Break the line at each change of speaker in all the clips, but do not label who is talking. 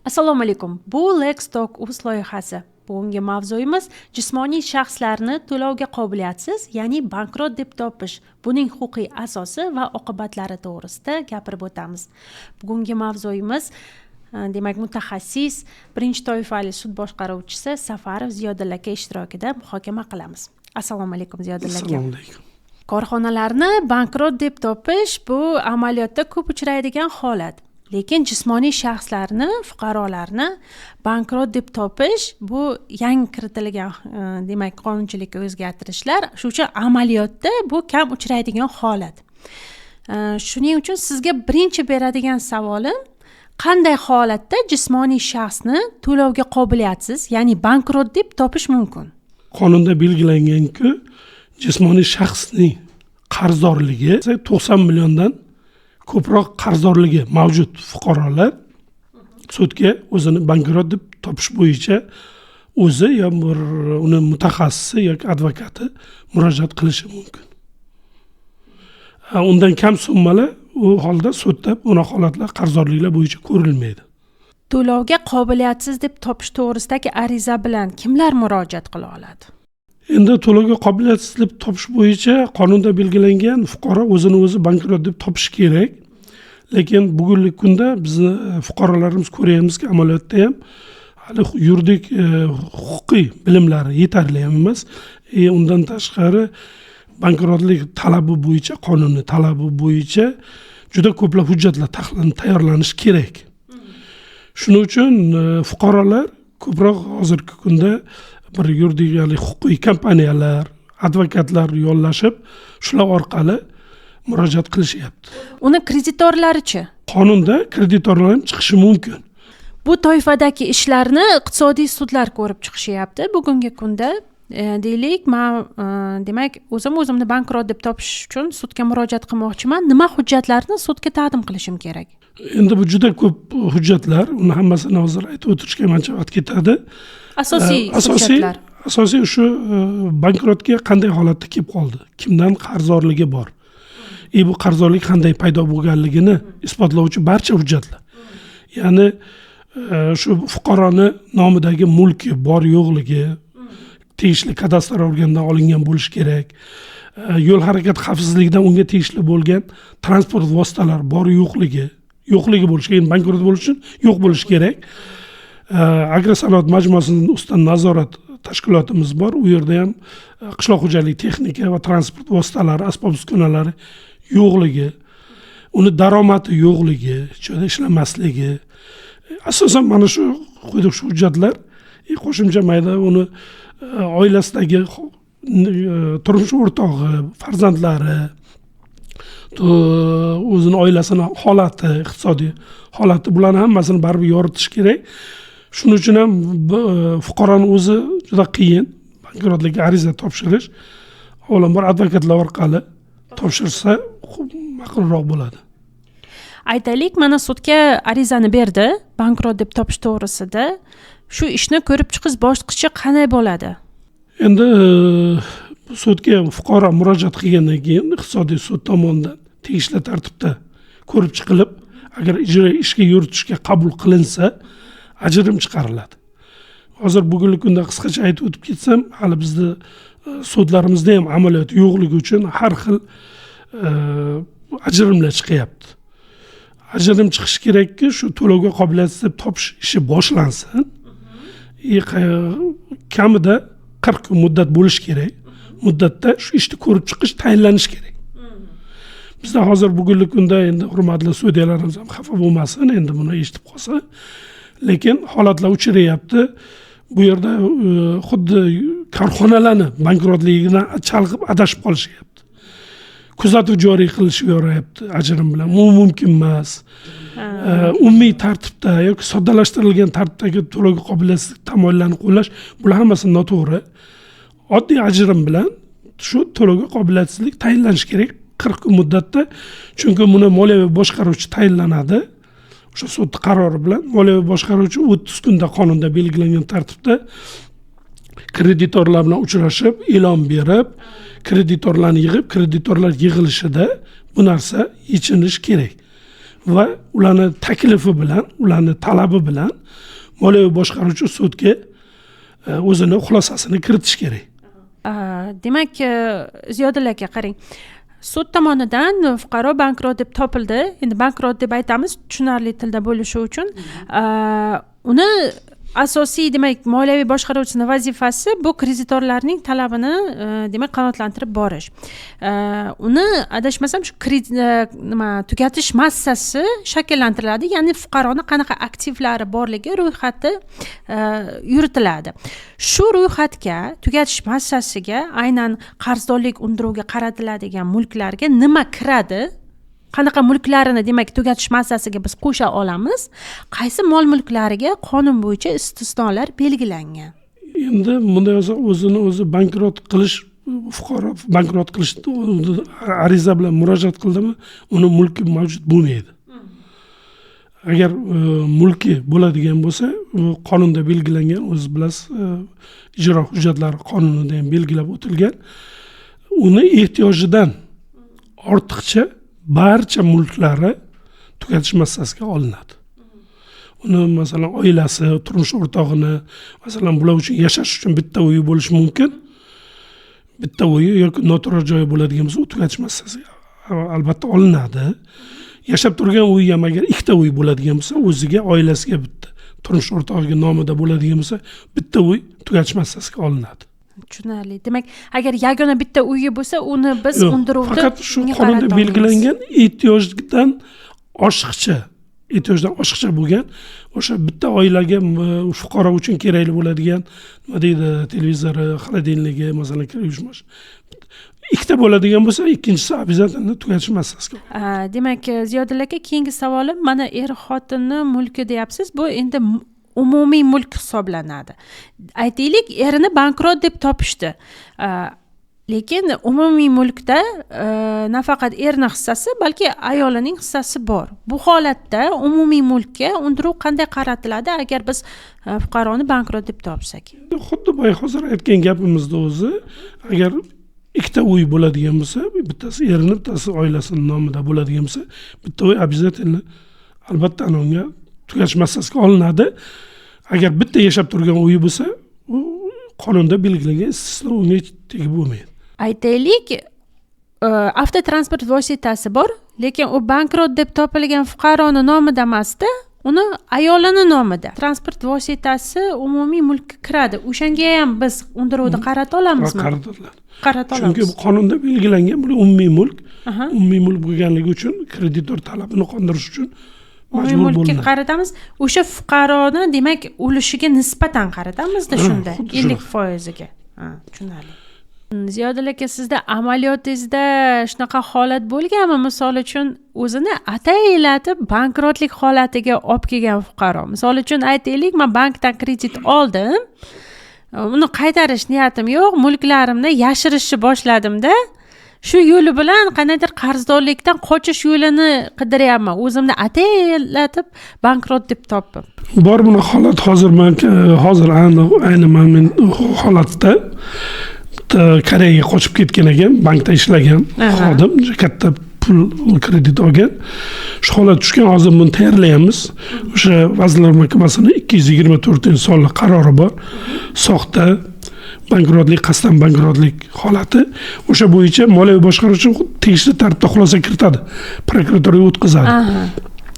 Assalomu alaykum. Bu Lexstock Uz loyihasi. Bugungi mavzuyimiz jismoniy shaxslarni to'lovga qobiliyatsiz, ya'ni bankrot deb topish, buning huquqiy asosi va oqibatlari to'g'risida gapirib o'tamiz. Bugungi mavzuyimiz demak mutaxassis, birinchi toifali sud boshqaruvchisi Safarov Ziyodulla aka ishtirokida muhokama qilamiz. Assalomu alaykum Ziyodulla aka.
Assalomu alaykum.
Korxonalarni bankrot deb topish bu amaliyotda ko'p uchraydigan holat. Lekin jismoniy shaxslarni, fuqarolarni bankrot deb topish bu yangi kiritilgan demak qonunchilikka o'zgartirishlar. Shuning uchun amaliyotda bu kam uchraydigan holat. Shuning uchun sizga birinchi beradigan savolim, qanday holatda jismoniy shaxsni to'lovga qobiliyatsiz, ya'ni bankrot deb topish mumkin?
Qonunda belgilangan-ku, jismoniy shaxsning qarzdorligi 90 milliondan ko'proq qarzdorligi mavjud fuqarolar sudga o'zini bankrot deb topish bo'yicha o'zi yo uni mutaxassisi yoki advokati murojaat qilishi mumkin. Undan kam summalar u holda sudda bunaqa holatlar qarzdorliklar bo'yicha ko'rilmaydi.
To'lovga qobiliyatsiz deb topish to'g'risidagi ariza bilan kimlar murojaat qila oladi?
Endi to'lovga qobiliyatsiz deb topish bo'yicha qonunda belgilangan fuqaro o'zini o'zi bankrot deb topishi kerak. Lekin bugungi kunda bizni fuqarolarimiz ko'ryapmizki, amaliyotda ham hali yuridik huquqiy bilimlari yetarli emas. Undan tashqari bankrotlik talabi bo'yicha, qonuniy talabi bo'yicha juda ko'plab hujjatlar tayyorlanishi kerak. Shuning uchun fuqarolar ko'proq hozirgi kunda bir yuridik huquqiy kompaniyalar, advokatlar yollashib, shular orqali murojaat qilishyapti.
Uni kreditorlarichi?
Qonunda kreditorlar ham chiqishi mumkin.
Bu toifadagi ishlarni iqtisodiy sudlar ko'rib chiqishyapti bugungi kunda. Deylik, men demak o'zimni bankrot deb topish uchun sudga murojaat qilmoqchiman. Nima hujjatlarni sudga taqdim qilishim kerak?
Endi bu juda ko'p hujjatlar, uni hammasini hozir aytib o'tirishga ancha vaqt ketadi.
Hujjatlar.
Asosiy shu bankrotga qanday holatda kelib qoldi, kimdan qarzdorligi bor. Bu qarzdorlik qanday paydo bo'lganligini isbotlovchi barcha hujjatlar. Ya'ni shu fuqaroni nomidagi mulki bor yo'qligi, tegishli kadastr organdan olingan bo'lishi kerak. Yo'l harakati xavfsizligidan unga tegishli bo'lgan transport vositalari bor yo'qligi bo'lishi kerak. Bankrot bo'lish uchun yo'q bo'lishi kerak. Agrosanoat majmuasining ustidan nazorat tashkilotimiz bor. U yerda ham qishloq xo'jaligi texnika va transport vositalari, asbob-uskunalari yo'qligi, uni daromadi yo'qligi, joyda ishlamasligi. Asosan mana shu hujjatlar qo'shimcha mayda uni oilasidagi turmush o'rtog'i, farzandlari, o'zini oilasini holati, iqtisodiy holati, bularni hammasini baribir yoritish kerak. Shuning uchun ham fuqaroning o'zi juda qiyin bankrotlikka ariza topshirish. Avvalambor advokatlar orqali topshirsa ma'qulroq bo'ladi.
Aytaylik, mana sudga arizani berdi, bankrot deb topish to'g'risida. Shu ishni ko'rib chiqish bosqichi qanday bo'ladi?
Endi sudga fuqaro murojaat qilgandan keyin iqtisodiy sud tomonidan tegishli tartibda ko'rib chiqilib, agar ijro ishga yuritishga qabul qilinsa, ajrim chiqariladi. Hozir bugungi kunda qisqacha aytib o'tib ketsam, hali bizda sudlarimizda ham amaliyot yo'qligi uchun har xil ajrimlar chiqyapti. Ajrim chiqishi kerakki, shu to'lovga qobiliyatsiz deb topish ishi boshlansin. Kamida 40 kun muddat bo'lishi kerak. Muddatda shu ishni ko'rib chiqish tayinlanishi kerak. Bizda hozir bugungi kunda endi hurmatli sudyalarimiz ham xafa bo'lmasin, endi buni eshitib qolsa, lekin holatlar uchrayapti. Bu yerda xuddi korxonalarni bankrotligidan chalg'ib adashib qolishyapti. Kuzatuv joriy qilishib yoryapti ajrim bilan. Bu mumkin emas. Umumiy tartibda yoki soddalashtirilgan tartibdagi to'lovga qobiliyatsizlik tamoyillarini qo'llash, bular hammasi noto'g'ri. Oddiy ajrim bilan shu to'lovga qobiliyatsizlik tayinlanishi kerak 40 kun muddatda. Chunki buni moliyaviy boshqaruvchi tayinlanadi. O'sha sud qarori bilan moliyaviy boshqaruvchi 30 kunda qonunda belgilangan tartibda kreditorlar bilan uchrashib, e'lon berib, kreditorlarni yig'ib, kreditorlar yig'ilishida bu narsa yechilishi kerak. va ularni taklifi bilan, ularni talabi bilan moliyaviy boshqaruvchi sudga o'zini xulosasini kiritish kerak.
Demak, Ziyodulla aka qarang. Sud tomonidan fuqaro bankrot deb topildi. Endi bankrot deb aytamiz tushunarli tilda bo'lishi uchun. Uni asosiy demak moliyaviy boshqaruvchini vazifasi bu kreditorlarning talabini demak qanoatlantirib borish. Uni adashmasam shu tugatish massasi shakllantiriladi, ya'ni fuqaroni qanaqa aktivlari borligi ro'yxati yuritiladi. Shu ro'yxatga, tugatish massasiga aynan qarzdorlik undiruviga qaratiladigan mulklarga nima kiradi? Qanaqa mulklarini demak tugatish massasiga biz qo'sha olamiz? Qaysi mol mulklariga qonun bo'yicha istisnolar belgilangan?
Endi bunday o'zini o'zi bankrot qilish, fuqaro bankrot qilish ariza bilan murojaat qildimi, uni mulki mavjud bo'lmaydi. Agar mulki bo'ladigan bo'lsa, qonunda belgilangan, o'zingiz bilasiz, ijro hujjatlari qonunida ham belgilab o'tilgan, uni ehtiyojidan ortiqcha barcha mulklari tugatish massasiga olinadi. Uni masalan oilasi, turmush o'rtog'ini, masalan bular uchun yashash uchun bitta uyi bo'lishi mumkin. Bitta uyi yoki noturar joyi bo'ladigan bo'lsa, u tugatish massasiga albatta olinadi. Yashab turgan uyi ham agar ikkita uy bo'ladigan bo'lsa, o'ziga, oilasiga bitta, turmush o'rtog'iga nomida bo'ladigan bo'lsa, bitta uy tugatish massasiga olinadi.
Tushunarli. Demak, agar yagona bitta uyi bo'lsa, uni biz undiruvda
faqat shu qonunda belgilangan ehtiyojdan oshiqcha bo'lgan o'sha bitta oilaga fuqaro uchun kerakli bo'ladigan nima deydi, televizori, xolodilnigi, masalan, kir-yuvish ikkita bo'ladigan bo'lsa, ikkinchisi обязательно tugatish massasiga.
Demak, Ziyodulla aka, keyingi savolim, mana er-xotinni mulki deyapsiz. Bu endi umumiy mulk hisoblanadi. Aytaylik, erini bankrot deb topishdi. Lekin umumiy mulkda nafaqat erning hissasi, balki ayolining hissasi bor. Bu holatda umumiy mulkka undiruv qanday qaratiladi agar biz fuqaroni bankrot deb topsak?
Xuddi boya hozir aytgan gapimizda o'zi, agar ikkita uy bo'ladigan bo'lsa, bittasi erini, bittasi oilasining nomida bo'ladigan bo'lsa, bitta uy обязательно albatta unga tugatish massasiga olinadi. Agar bitta yashab turgan uyi bo'lsa, u qonunda belgilangan istisno unga tegib bo'lmaydi.
Aytaylik, avtotransport vositasi bor, lekin u bankrot deb topilgan fuqaroni nomida emasda, uni ayolini nomida. Transport vositasi umumiy mulkka kiradi. O'shanga ham biz undiruvni qarata olamizmi? Qarata olamiz.
Chunki bu qonunda belgilangan, bu umumiy mulk. Umumiy mulk bo'lganligi uchun kreditor talabini qondirish uchun majbur
mulkka
bo'ladi.
qaratamiz. O'sha fuqaroni demak ulushiga nisbatan qaratamizda shunda 50%ga. Tushunarli. Ziyodulla aka, sizda amaliyotingizda shunaqa holat bo'lganmi? Misol uchun o'zini ataylatib bankrotlik holatiga olib kelgan fuqaro. Misol uchun aytaylik, men bankdan kredit oldim. Uni qaytarish niyatim yo'q, mulklarimni yashirishni boshladim-da. Shu yo'li bilan qanaydir qarzdorlikdan qochish yo'lini qidiryapman. O'zimni ataylatib bankrot deb topdim.
Bor buni holat hozir ayni men holatda Koreyaga qochib ketgan ekan, bankda ishlagan xodim, katta pul kredit olgan. Shu holat tushgan, hozir buni tayyorlayapmiz. O'sha Vazirlar Mahkamasining 224-sonli qarori bor. Soxta bankrotlik, qasddan bankrotlik holati. O'sha bo'yicha moliyaviy boshqaruvchi tegishli tartibda xulosa kiritadi, prokuraturga o'tkazadi.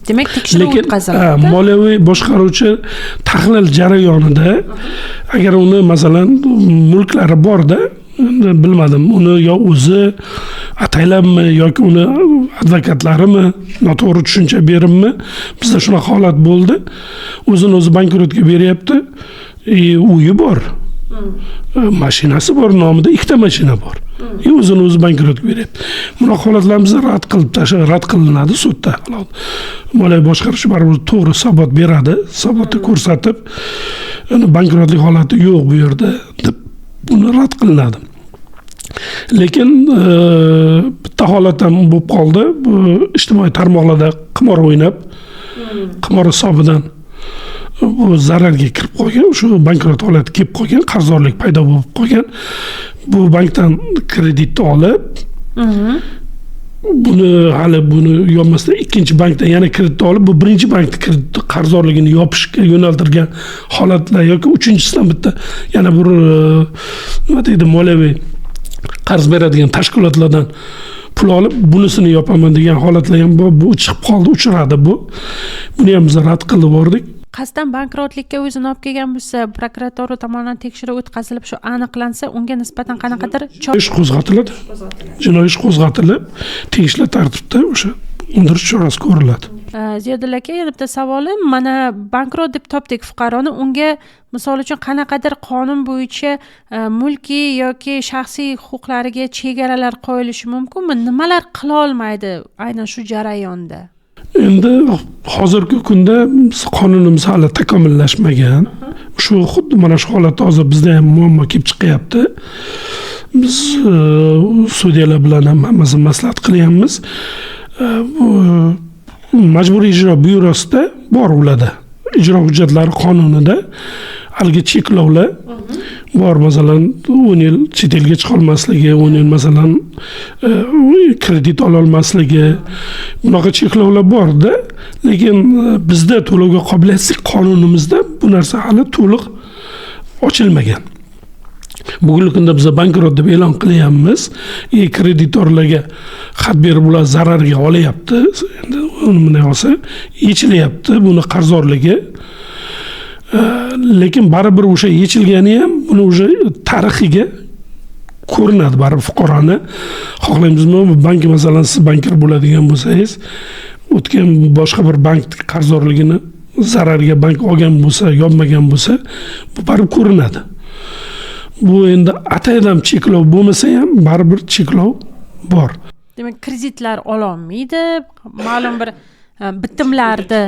Demak, tekshiruv o'tkaziladi.
Moliyaviy boshqaruvchi tahlil jarayonida agar uni masalan mulklari borda, bilmadim, uni yo o'zi ataylabmi yoki uni advokatlarimi noto'g'ri tushuncha berimmi, bizda shunaqa holat bo'ldi. O'zini o'zi bankrotga beryapti. Uyi bor. Mashinasi bor, nomida ikkita mashina bor. O'zini o'zi bankrotga beryapti. Bunaqa holatlarimiz rad qilinadi sudda. Moliyaviy boshqaruvchi baribir to'g'ri sabot beradi, sabotni ko'rsatib, bankrotlik holati yo'q bu yerda deb buni rad qilinadi. Lekin bitta holat ham bo'lib qoldi. Bu ijtimoiy tarmoqlarda qimor o'ynab, qimor hisobidan bu zararga kirib qolgan, shu bankrot holati kelib qolgan, qarzdorlik paydo bo'lib qolgan. Bu bankdan kreditni olib, buni yopmasdan ikkinchi bankdan yana kredit olib, bu birinchi bankda kredit qarzdorligini yopishga yo'naltirgan holatlar yoki uchinchisidan bitta yana bir nima deydi, moliyaviy qarz beradigan tashkilotlardan pul olib bunisini yopaman degan holatlar ham bu chiqib qoldi, uchradi bu. Buni ham biz rad qilib bordik.
Qasddan bankrotlikka o'zini olib kelgan bo'lsa, prokuratura tomonidan tekshiruv o'tkazilib, shu aniqlansa, unga nisbatan qanaqadir
ish qo'zg'atiladi. Jinoiy ish qo'zg'atilib, tegishli tartibda o'sha undirish chorasi ko'riladi.
Ziyodulla aka, yana bitta savolim, mana bankrot deb topdik fuqaroni, unga misol uchun qanaqadir qonun bo'yicha mulkiy yoki shaxsiy huquqlariga chegaralar qo'yilishi mumkinmi? Nimalar qila olmaydi aynan shu jarayonda?
Endi hozirgi kunda qonunimiz hali takomillashmagan. Shu xuddi mana shu holatda hozir bizda ham muammo kelib chiqyapti. Biz sudyalar bilan ham hammasini maslahat qilyapmiz. Majburiy ijro byurosida bor ularda. Ijro hujjatlari qonunida haligi cheklovlar bor, masalan 10 yil chet elga chiqa olmasligi, 10 yil masalan kredit ola olmasligi, bunaqa cheklovlar bor-da, lekin bizda to'lovga qobiliyatsizlik qonunimizda bu narsa hali to'liq ochilmagan. Bugungi kunda biz bankrot deb e'lon qilyapmiz. Kreditorlarga xat berib ular zararga olyapti. Endi bunday olsa yechilyapti buni qarzdorligi. Lekin baribir o'sha yechilgani ham buni o'sha tarixiga ko'rinadi baribir fuqaroni. Xohlaymizmi, bank masalan siz bankir bo'ladigan bo'lsangiz, o'tgan boshqa bir bank qarzdorligini zararga bank olgan bo'lsa, yopmagan bo'lsa, bu baribir ko'rinadi. Bu endi ataydan cheklov bo'lmasa ham baribir cheklov bor.
Demak, kreditlar ola olmaydi, ma'lum bir bitimlarda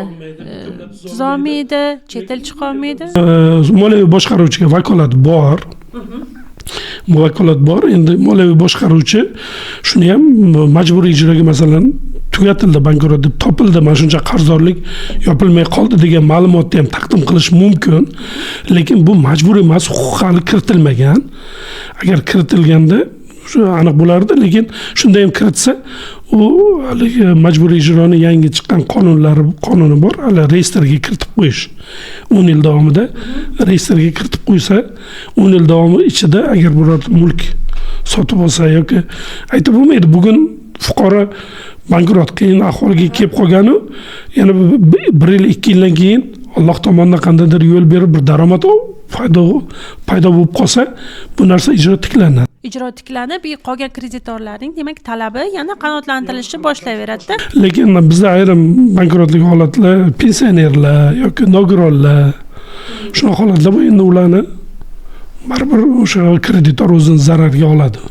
tuzolmaydi, chet el chiqa olmaydi.
Moliyaviy boshqaruvchiga vakolat bor. Bu vakolat bor. Endi moliyaviy boshqaruvchi shuni ham majburiy ijroga masalan tugatildi, bankrot deb topildi, mana shuncha qarzdorlik yopilmay qoldi degan ma'lumotni ham taqdim qilish mumkin. Lekin bu majburiy emas, huquq hali kiritilmagan. Agar kiritilganda shu aniq bo'lardi, lekin shunda ham kiritsa, u haligi majburiy ijroni yangi chiqqan qonuni bor, hali reyestrga kiritib qo'yish. 10 yil davomida reyestrga kiritib qo'ysa, 10 yil davomi ichida agar biror mulk sotib olsa yoki aytib bo'lmaydi. Bugun fuqaro bankrot qiyin ahvolga kelib qolganu, yana 1 yil 2 yildan keyin Alloh tomonidan qandaydir yo'l berib bir daromad paydo bo'lib qolsa, bu narsa ijro tiklanadi.
Ijro tiklanib, qolgan kreditorlarning demak talabi yana qanoatlantirilishi boshlayveradi.
Lekin bizda ayrim bankrotlik holatlar, pensionerlar yoki nogironlar, shunaqa holatlar bu, endi ularni baribir o'sha kreditor o'zini zararga oladi.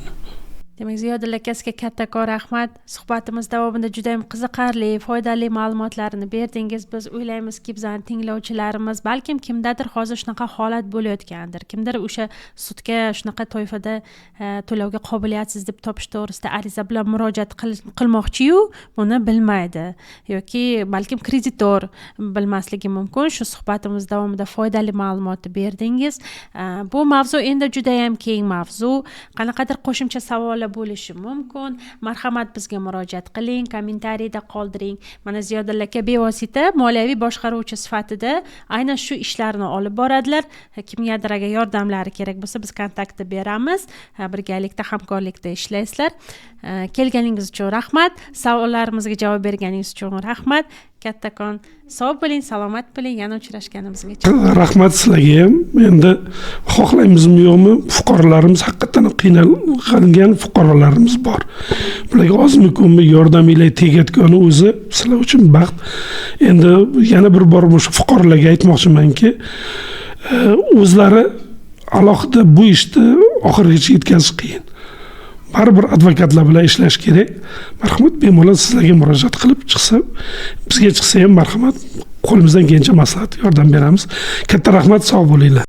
Demak, Ziyodulla aka, sizga kattakon rahmat. Suhbatimiz davomida juda ham qiziqarli, foydali ma'lumotlarni berdingiz. Biz o'ylaymizki, bizning tinglovchilarimiz balkim kimdadir hozir shunaqa holat bo'layotgandir. Kimdir o'sha sudga shunaqa toifada to'lovga qobiliyatsiz deb topish to'g'risida ariza bilan murojaat qilmoqchi-yu, buni bilmaydi yoki balkim kreditor bilmasligi mumkin. Shu suhbatimiz davomida foydali ma'lumotni berdingiz. Bu mavzu endi juda ham keng mavzu. Qanaqadir qo'shimcha savollar bo'lishi mumkin. Marhamat, bizga murojaat qiling, kommentariyda qoldiring. Mana Ziyodulla aka bevosita moliyaviy boshqaruvchi sifatida aynan shu ishlarni olib boradilar. Kimgadir agar yordamlari kerak bo'lsa, biz kontaktni beramiz. Birgalikda hamkorlikda ishlaysizlar. Kelganingiz uchun rahmat. Savollarimizga javob berganingiz uchun rahmat. Kattakon sog' bo'ling, salomat bo'ling. Yana uchrashganimizgacha.
Rahmat sizlarga ham. Endi xohlaymizmi yo'qmi, fuqarolarimiz haqiqatan qiynalgan fuqarolarimiz bor. Bularga ozmi ko'pmi yordaminglar tegayotgani o'zi sizlar uchun baxt. Endi yana bir bor o'sha fuqarolarga aytmoqchimanki, o'zlari alohida bu ishni oxirigacha yetkazish qiyin. Baribir advokatlar bilan ishlash kerak. Marhamat, bemalol sizlarga murojaat qilib chiqsa, bizga chiqsa ham marhamat, qo'limizdan kelgancha maslahat, yordam beramiz. Katta rahmat, sog' bo'linglar.